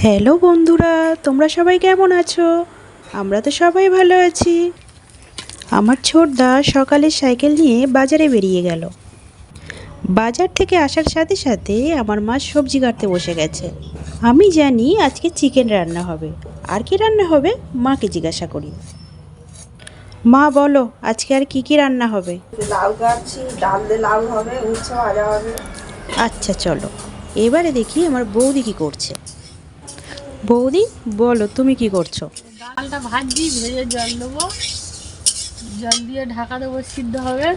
Hello বন্ধুরা, তোমরা সবাই কেমন আছো? আমরা তো সবাই ভালো আছি। আমার ছোটদা সকালে সাইকেল নিয়ে বাজারে বেরিয়ে গেল। বাজার থেকে আসার সাথে সাথে আমার মা সবজি কাটতে বসে গেছে। আমি জানি আজকে চিকেন রান্না হবে। আর কি রান্না হবে মাকে জিজ্ঞাসা করি। মা বলো, আজকে আর কি কি রান্না হবে? লাউ কাটছি, ডাল দিয়ে লাউ হবে, উচ্ছে ভাজা হবে। আচ্ছা চলো, এবারে দেখি আমার বৌদি কি করছে। বৌদি বলো, তুমি কি করছো? ডালটা ভাজছি, ভেজে জল দেবো, জল দিয়ে ঢাকা দেবো, সিদ্ধ হবে।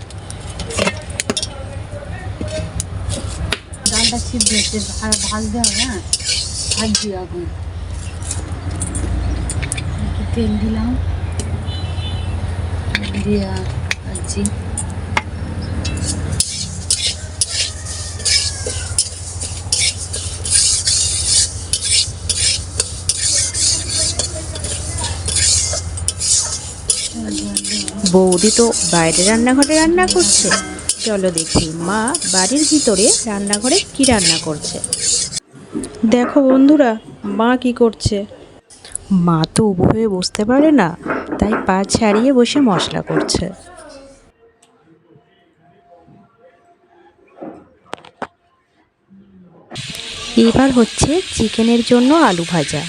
ডালটা সিদ্ধ হচ্ছে, ভাজতে হবে। হ্যাঁ, ভাজছি এখন। একটু তেল দিলাম, দিয়ে ভাজছি। বৌদি তো বাইরে রান্নাঘরে রান্না করছে। চলো দেখি মা বাড়ির ভিতরে রান্নাঘরে কি রান্না করছে। দেখো বন্ধুরা, মা কি করছে। মা তো উবু হয়ে বসতে পারে না, তাই পা ছাড়িয়ে বসে মশলা করছে। এবার হচ্ছে চিকেনের জন্য আলু ভাজা।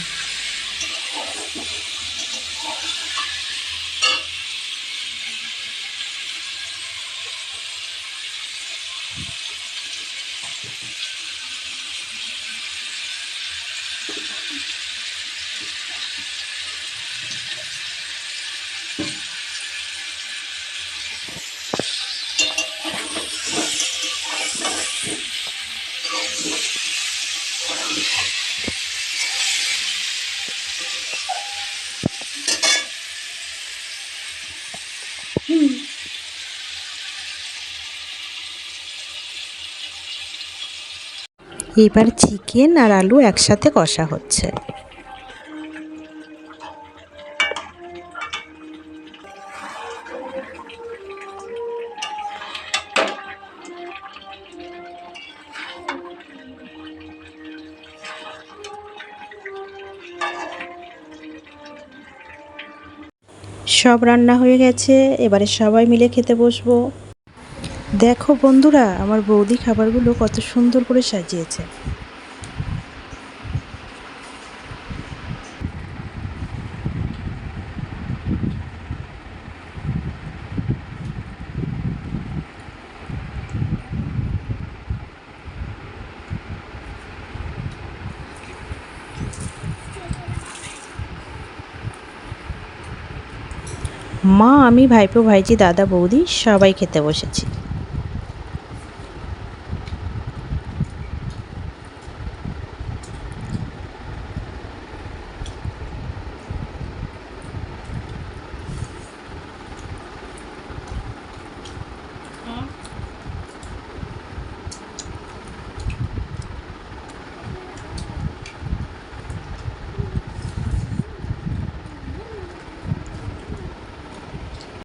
এবার চিকেন আর আলু একসাথে কষা হচ্ছে। সব রান্না হয়ে গেছে, এবারে সবাই মিলে খেতে বসবো। দেখো বন্ধুরা, আমার বৌদি খাবারগুলো কত সুন্দর করে সাজিয়েছে। মা, আমি, ভাইপো, ভাইজি, দাদা, বৌদি সবাই খেতে বসেছি।